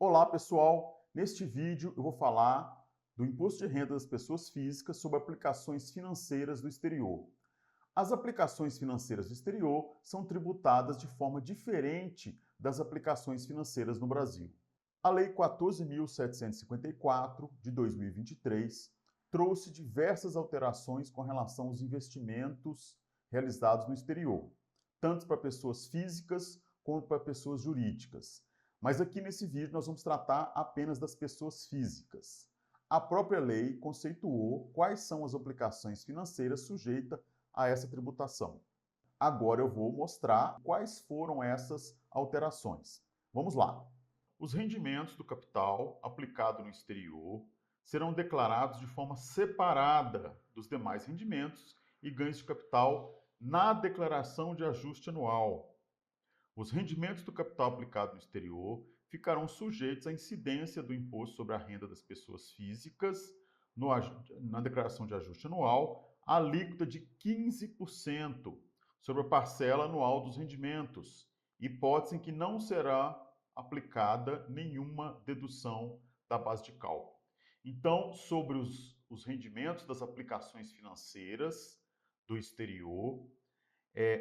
Olá pessoal, neste vídeo eu vou falar do Imposto de Renda das Pessoas Físicas sobre aplicações financeiras do exterior. As aplicações financeiras do exterior são tributadas de forma diferente das aplicações financeiras no Brasil. A Lei 14.754 de 2023 trouxe diversas alterações com relação aos investimentos realizados no exterior, tanto para pessoas físicas quanto para pessoas jurídicas. Mas aqui nesse vídeo nós vamos tratar apenas das pessoas físicas. A própria lei conceituou quais são as aplicações financeiras sujeitas a essa tributação. Agora eu vou mostrar quais foram essas alterações. Vamos lá. Os rendimentos do capital aplicado no exterior serão declarados de forma separada dos demais rendimentos e ganhos de capital na declaração de ajuste anual. Os rendimentos do capital aplicado no exterior ficarão sujeitos à incidência do imposto sobre a renda das pessoas físicas na declaração de ajuste anual, a alíquota de 15% sobre a parcela anual dos rendimentos, hipótese em que não será aplicada nenhuma dedução da base de cálculo. Então, sobre os rendimentos das aplicações financeiras do exterior,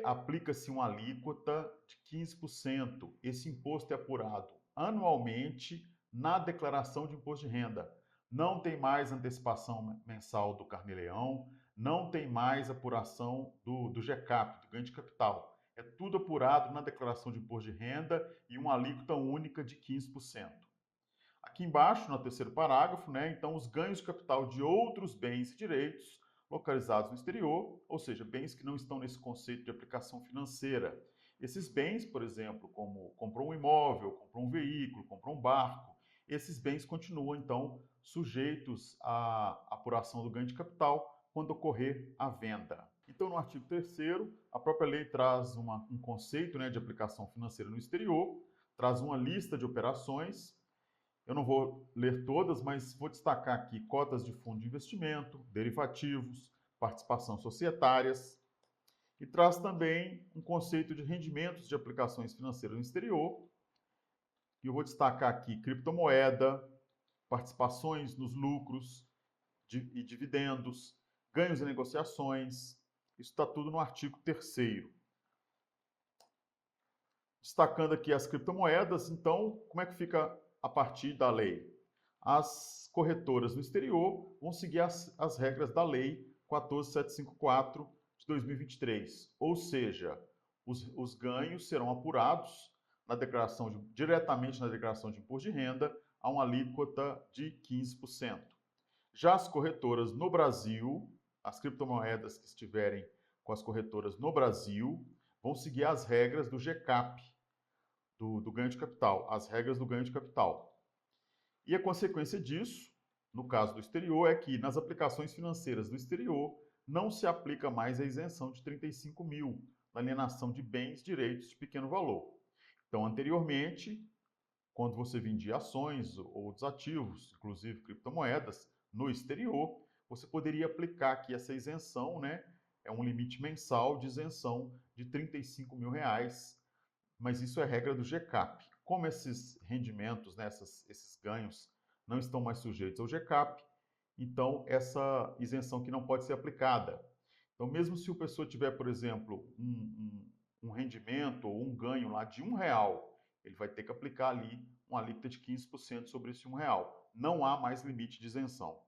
aplica-se uma alíquota de 15%. Esse imposto é apurado anualmente na declaração de imposto de renda. Não tem mais antecipação mensal do Carnê-Leão, não tem mais apuração do GCAP, do ganho de capital. É tudo apurado na declaração de imposto de renda e uma alíquota única de 15%. Aqui embaixo, no terceiro parágrafo, então, os ganhos de capital de outros bens e direitos localizados no exterior, ou seja, bens que não estão nesse conceito de aplicação financeira. Esses bens, por exemplo, como comprou um imóvel, comprou um veículo, comprou um barco, esses bens continuam, então, sujeitos à apuração do ganho de capital quando ocorrer a venda. Então, no artigo 3º, a própria lei traz um conceito de aplicação financeira no exterior, traz uma lista de operações. Eu não vou ler todas, mas vou destacar aqui cotas de fundo de investimento, derivativos, participação societárias, e traz também um conceito de rendimentos de aplicações financeiras no exterior. E eu vou destacar aqui criptomoeda, participações nos lucros e dividendos, ganhos em negociações. Isso está tudo no artigo 3º. Destacando aqui as criptomoedas, então, como é que fica a partir da lei? As corretoras no exterior vão seguir as regras da lei 14.754 de 2023, ou seja, os ganhos serão apurados diretamente na declaração de imposto de renda a uma alíquota de 15%. Já as corretoras no Brasil, as criptomoedas que estiverem com as corretoras no Brasil, vão seguir as regras do GCAP, do ganho de capital, as regras do ganho de capital. E a consequência disso, no caso do exterior, é que nas aplicações financeiras do exterior não se aplica mais a isenção de 35 mil na alienação de bens e direitos de pequeno valor. Então, anteriormente, quando você vendia ações ou outros ativos, inclusive criptomoedas, no exterior, você poderia aplicar aqui essa isenção, É um limite mensal de isenção de 35 mil reais, mas isso é regra do GCAP. Como esses rendimentos, esses ganhos, não estão mais sujeitos ao GCAP, então essa isenção aqui não pode ser aplicada. Então, mesmo se a pessoa tiver, por exemplo, um rendimento ou um ganho lá de R$1, ele vai ter que aplicar ali uma alíquota de 15% sobre esse R$1. Não há mais limite de isenção.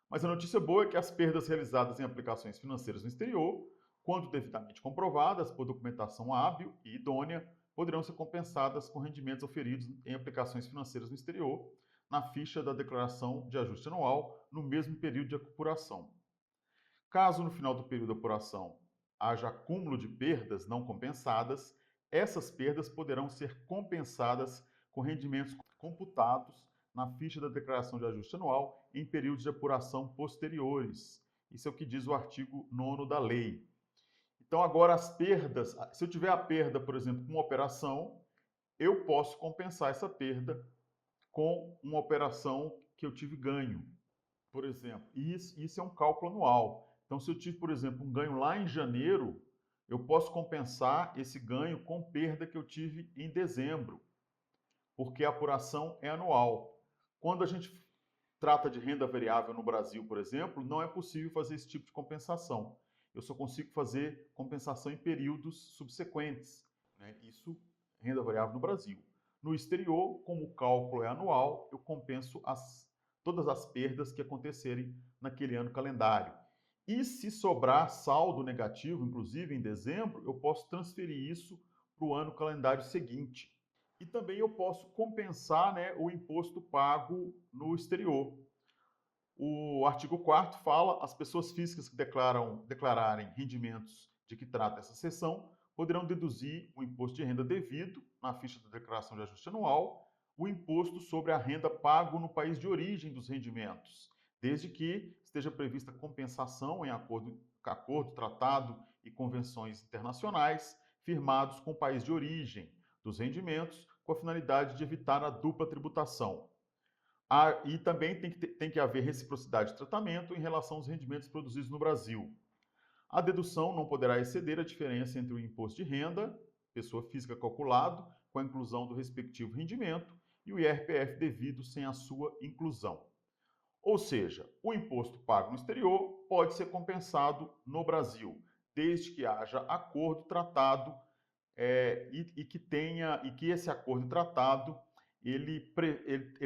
Mas a notícia boa é que as perdas realizadas em aplicações financeiras no exterior, quando devidamente comprovadas por documentação hábil e idônea, poderão ser compensadas com rendimentos oferidos em aplicações financeiras no exterior, na ficha da declaração de ajuste anual, no mesmo período de apuração. Caso no final do período de apuração haja acúmulo de perdas não compensadas, essas perdas poderão ser compensadas com rendimentos computados na ficha da declaração de ajuste anual em períodos de apuração posteriores. Isso é o que diz o artigo 9º da lei. Então, agora as perdas, se eu tiver a perda, por exemplo, com uma operação, eu posso compensar essa perda com uma operação que eu tive ganho, por exemplo. E isso é um cálculo anual. Então, se eu tive, por exemplo, um ganho lá em janeiro, eu posso compensar esse ganho com perda que eu tive em dezembro. porque a apuração é anual. Quando a gente trata de renda variável no Brasil, por exemplo, não é possível fazer esse tipo de compensação. Eu só consigo fazer compensação em períodos subsequentes, né? Isso, renda variável no Brasil. No exterior, como o cálculo é anual, eu compenso todas as perdas que acontecerem naquele ano calendário. E se sobrar saldo negativo, inclusive em dezembro, eu posso transferir isso para o ano calendário seguinte. E também eu posso compensar, né, o imposto pago no exterior. O artigo 4º fala: as pessoas físicas que declararem rendimentos de que trata essa seção poderão deduzir o imposto de renda devido na ficha da declaração de ajuste anual, o imposto sobre a renda pago no país de origem dos rendimentos, desde que esteja prevista compensação em acordo, tratado e convenções internacionais firmados com o país de origem dos rendimentos, com a finalidade de evitar a dupla tributação. E também tem que haver reciprocidade de tratamento em relação aos rendimentos produzidos no Brasil. A dedução não poderá exceder a diferença entre o imposto de renda, pessoa física calculado, com a inclusão do respectivo rendimento, e o IRPF devido sem a sua inclusão. Ou seja, o imposto pago no exterior pode ser compensado no Brasil, desde que haja acordo tratado e que esse acordo tratado ele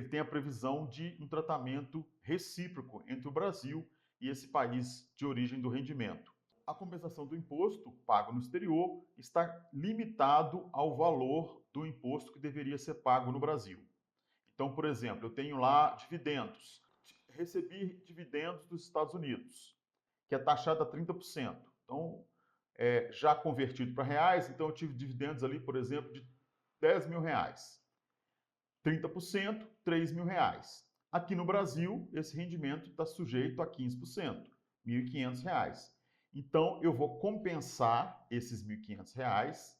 tem a previsão de um tratamento recíproco entre o Brasil e esse país de origem do rendimento. A compensação do imposto pago no exterior está limitado ao valor do imposto que deveria ser pago no Brasil. Então, por exemplo, eu tenho lá dividendos. Recebi dividendos dos Estados Unidos, que é taxado a 30%. Então, já convertido para reais, então eu tive dividendos ali, por exemplo, de 10 mil reais. 30%, 3 mil reais. Aqui no Brasil, esse rendimento está sujeito a 15%, R$ 1.500. Então, eu vou compensar esses R$ 1.500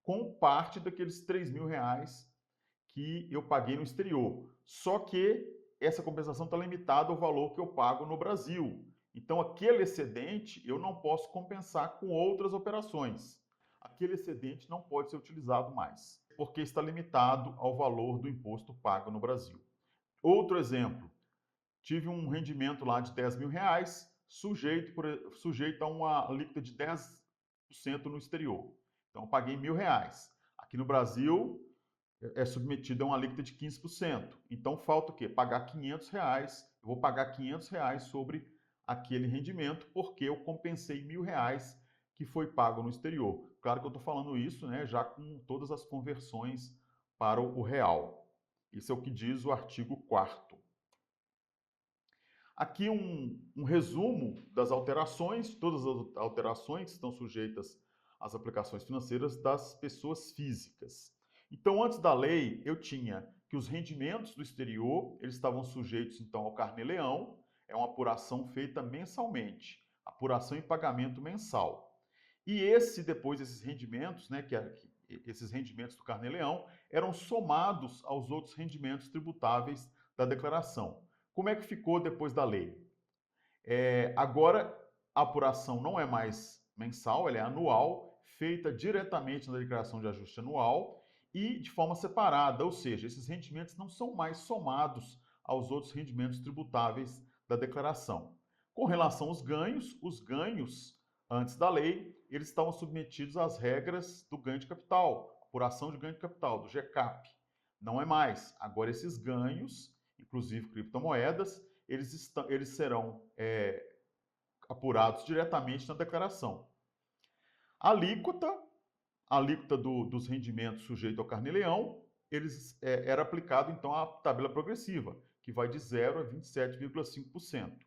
com parte daqueles 3 mil reais que eu paguei no exterior. Só que essa compensação está limitada ao valor que eu pago no Brasil. Então, aquele excedente eu não posso compensar com outras operações. Aquele excedente não pode ser utilizado mais, porque está limitado ao valor do imposto pago no Brasil. Outro exemplo, tive um rendimento lá de 10 mil reais, sujeito a uma alíquota de 10% no exterior. Então, eu paguei R$ 1.000. Aqui no Brasil, é submetido a uma alíquota de 15%. Então, falta o quê? Pagar R$ 500. Eu vou pagar R$ 500 sobre aquele rendimento, porque eu compensei R$ 1.000 que foi pago no exterior. Claro que eu estou falando isso, né, já com todas as conversões para o real. Isso é o que diz o artigo 4º. Aqui um resumo das alterações, todas as alterações que estão sujeitas às aplicações financeiras das pessoas físicas. Então, antes da lei, eu tinha que os rendimentos do exterior, eles estavam sujeitos, então, ao carnê-leão, é uma apuração feita mensalmente, apuração e pagamento mensal. E depois, esses rendimentos, né, esses rendimentos do carnê-leão, eram somados aos outros rendimentos tributáveis da declaração. Como é que ficou depois da lei? Agora, a apuração não é mais mensal, ela é anual, feita diretamente na declaração de ajuste anual e de forma separada, ou seja, esses rendimentos não são mais somados aos outros rendimentos tributáveis da declaração. Com relação aos ganhos antes da lei, eles estavam submetidos às regras do ganho de capital, apuração de ganho de capital, do GCAP. Não é mais. Agora, esses ganhos, inclusive criptomoedas, eles serão apurados diretamente na declaração. A alíquota dos rendimentos sujeito ao carnê-leão, era aplicado então a tabela progressiva, que vai de 0 a 27,5%.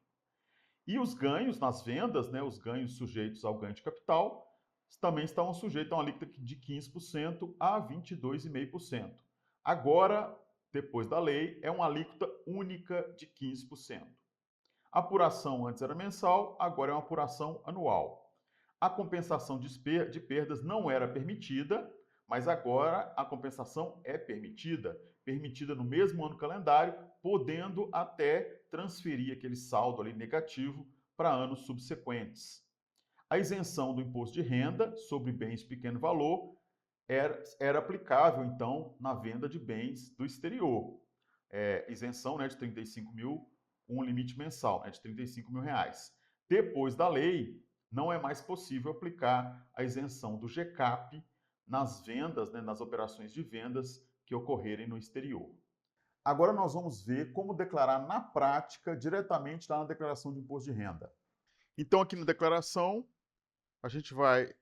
E os ganhos nas vendas, né, os ganhos sujeitos ao ganho de capital, também estavam sujeitos a uma alíquota de 15% a 22,5%. Agora, depois da lei, é uma alíquota única de 15%. A apuração antes era mensal, agora é uma apuração anual. A compensação de perdas não era permitida, mas agora a compensação é permitida no mesmo ano calendário, podendo até transferir aquele saldo ali negativo para anos subsequentes. A isenção do imposto de renda sobre bens de pequeno valor era aplicável, então, na venda de bens do exterior. Isenção, né, de 35 mil, um limite mensal, né, de 35 mil reais. Depois da lei, não é mais possível aplicar a isenção do GCAP nas vendas, né, nas operações de vendas que ocorrerem no exterior. Agora nós vamos ver como declarar na prática, diretamente lá na declaração de imposto de renda. Então, aqui na declaração, a gente vai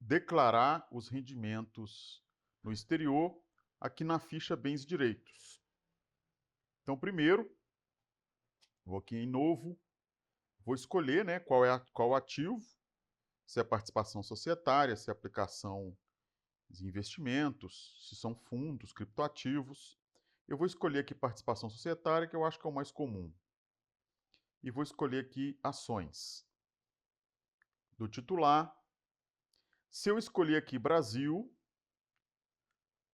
declarar os rendimentos no exterior aqui na ficha Bens e Direitos. Então, primeiro, vou aqui em Novo, vou escolher, né, qual ativo, se é participação societária, se é aplicação de investimentos, se são fundos, criptoativos. Eu vou escolher aqui participação societária, que eu acho que é o mais comum. E vou escolher aqui ações do titular. Se eu escolher aqui Brasil,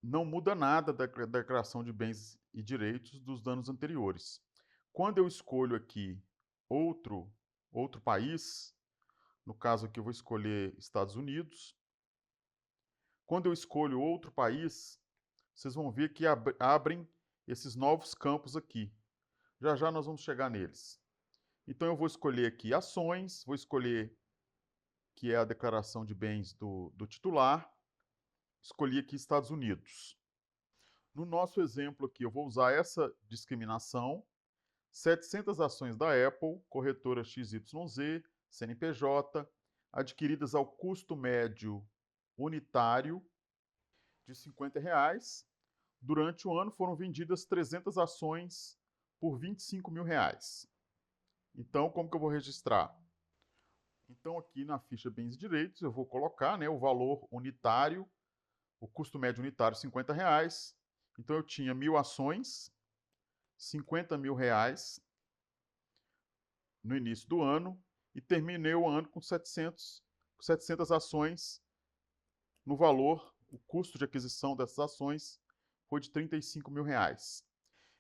não muda nada da declaração de bens e direitos dos anos anteriores. Quando eu escolho aqui outro país, no caso aqui eu vou escolher Estados Unidos. Quando eu escolho outro país, vocês vão ver que abrem esses novos campos aqui. Já já nós vamos chegar neles. Então eu vou escolher aqui ações, vou escolher que é a declaração de bens do titular, escolhi aqui Estados Unidos. No nosso exemplo aqui, eu vou usar essa discriminação, 700 ações da Apple, corretora XYZ, CNPJ, adquiridas ao custo médio unitário de R$ 50. Durante o ano foram vendidas 300 ações por R$ 25 mil. Então, como que eu vou registrar? Então, aqui na ficha Bens e Direitos, eu vou colocar, né, o valor unitário, o custo médio unitário, R$ 50. Então, eu tinha 1.000 ações, R$ 50 mil no início do ano, e terminei o ano com 700 ações no valor, o custo de aquisição dessas ações foi de R$ 35 mil.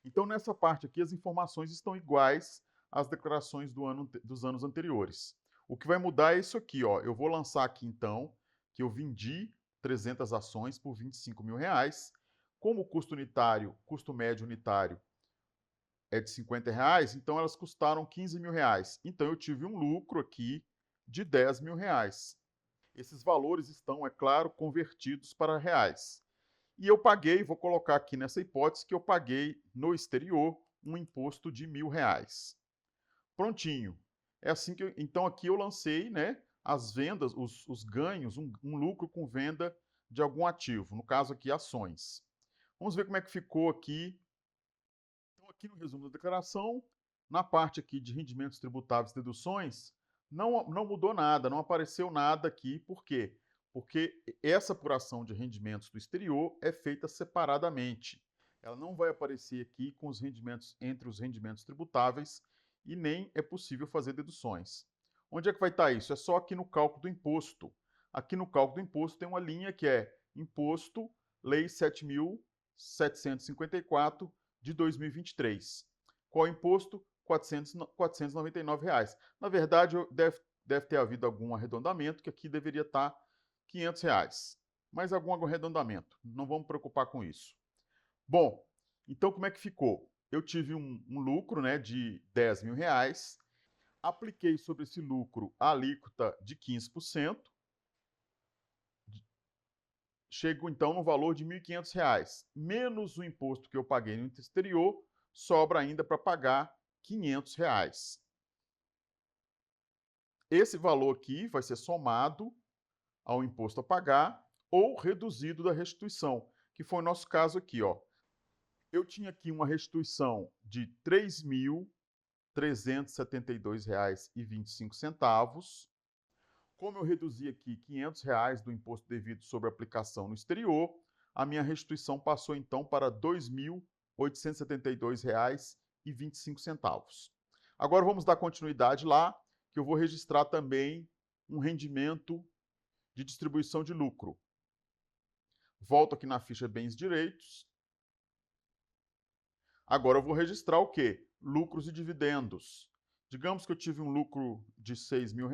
Então, nessa parte aqui, as informações estão iguais às declarações dos anos anteriores. O que vai mudar é isso aqui, ó. Eu vou lançar aqui, então, que eu vendi 300 ações por R$ 25 mil. Como o custo médio unitário é de R$ 50, então elas custaram R$ 15 mil. Então, eu tive um lucro aqui de R$ 10 mil. Esses valores estão, é claro, convertidos para reais. E eu paguei, vou colocar aqui nessa hipótese, que eu paguei no exterior um imposto de R$ 1.000. Prontinho. É assim que então aqui eu lancei, né, as vendas, os ganhos, um lucro com venda de algum ativo, no caso aqui ações. Vamos ver como é que ficou aqui. Então aqui no resumo da declaração, na parte aqui de rendimentos tributáveis e deduções, não mudou nada, não apareceu nada aqui. Por quê? Porque essa apuração de rendimentos do exterior é feita separadamente. Ela não vai aparecer aqui com os rendimentos entre os rendimentos tributáveis e nem é possível fazer deduções. Onde é que vai estar isso? É só aqui no cálculo do imposto. Aqui no cálculo do imposto tem uma linha que é Imposto, Lei 7.754 de 2023. Qual é o imposto? R$ 499. Na verdade, deve ter havido algum arredondamento, que aqui deveria estar R$ 500. Mas algum arredondamento. Não vamos preocupar com isso. Bom, então como é que ficou? Eu tive um lucro, né, de R$ 10 mil, apliquei sobre esse lucro a alíquota de 15%, chego então no valor de R$ 1.500, menos o imposto que eu paguei no exterior, sobra ainda para pagar R$ 500. Esse valor aqui vai ser somado ao imposto a pagar ou reduzido da restituição, que foi o nosso caso aqui, ó. Eu tinha aqui uma restituição de R$ 3.372,25. Como eu reduzi aqui R$ 500 do imposto devido sobre aplicação no exterior, a minha restituição passou então para R$ 2.872,25. Agora vamos dar continuidade lá, que eu vou registrar também um rendimento de distribuição de lucro. Volto aqui na ficha Bens e Direitos. Agora eu vou registrar o quê? Lucros e dividendos. Digamos que eu tive um lucro de R$ 6 mil.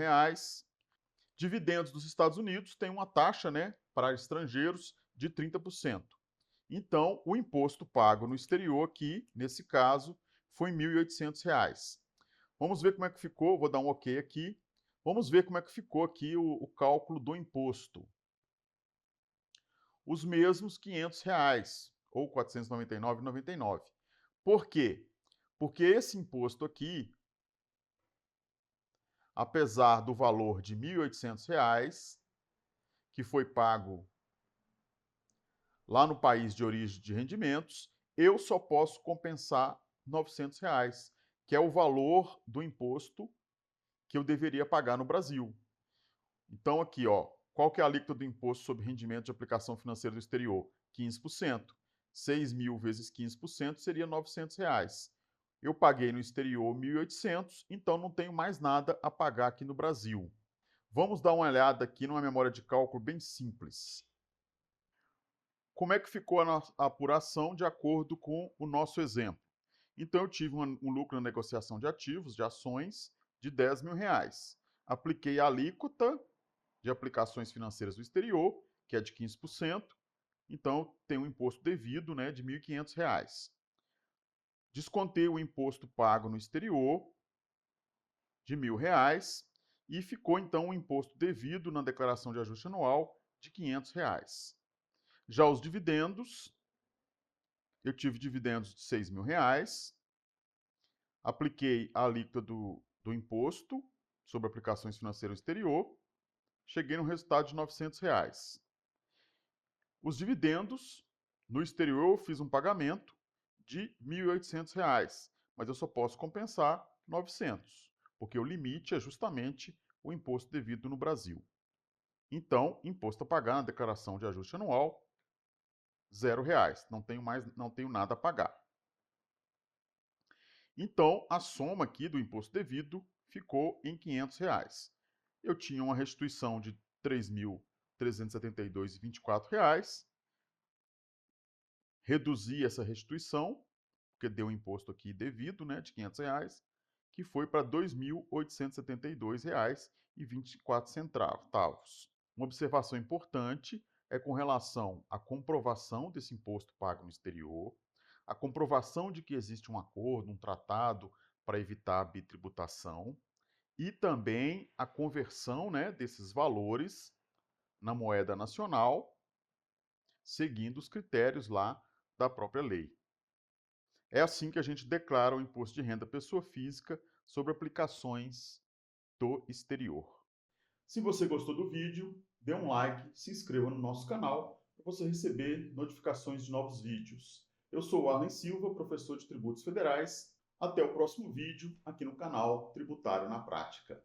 Dividendos dos Estados Unidos tem uma taxa, né, para estrangeiros de 30%. Então, o imposto pago no exterior aqui, nesse caso, foi R$ 1.800. Vamos ver como é que ficou, vou dar um OK aqui. Vamos ver como é que ficou aqui o cálculo do imposto. Os mesmos R$ 500, ou R$ 499,99. Por quê? Porque esse imposto aqui, apesar do valor de R$ 1.800, que foi pago lá no país de origem de rendimentos, eu só posso compensar R$ 900, que é o valor do imposto que eu deveria pagar no Brasil. Então, aqui, ó, qual que é a alíquota do imposto sobre rendimento de aplicação financeira do exterior? 15%. 6.000 vezes 15% seria R$ 900. Eu paguei no exterior 1.800, então não tenho mais nada a pagar aqui no Brasil. Vamos dar uma olhada aqui numa memória de cálculo bem simples. Como é que ficou a apuração de acordo com o nosso exemplo? Então, eu tive um lucro na negociação de ativos, de ações, de R$ 10.000. Apliquei a alíquota de aplicações financeiras do exterior, que é de 15%, então tem um imposto devido, né, de R$ 1.500. Descontei o imposto pago no exterior, de R$ 1.000, e ficou então o imposto devido na declaração de ajuste anual de R$ 500. Já os dividendos, eu tive dividendos de R$ 6.000, apliquei a alíquota do imposto sobre aplicações financeiras no exterior, cheguei no resultado de R$ 900. Os dividendos, no exterior eu fiz um pagamento de R$ 1.800, mas eu só posso compensar 900, porque o limite é justamente o imposto devido no Brasil. Então, imposto a pagar na declaração de ajuste anual, R$ 0. Não tenho nada a pagar. Então, a soma aqui do imposto devido ficou em R$ 500. Eu tinha uma restituição de R$ 3.372,24. Reduzi essa restituição, porque deu um imposto aqui devido, né, de R$ 500, que foi para R$ 2.872,24. Uma observação importante é com relação à comprovação desse imposto pago no exterior, a comprovação de que existe um acordo, um tratado para evitar a bitributação e também a conversão, né, desses valores na moeda nacional, seguindo os critérios lá da própria lei. É assim que a gente declara o imposto de renda pessoa física sobre aplicações do exterior. Se você gostou do vídeo, dê um like, se inscreva no nosso canal para você receber notificações de novos vídeos. Eu sou o Arlen Silva, professor de tributos federais. Até o próximo vídeo aqui no canal Tributário na Prática.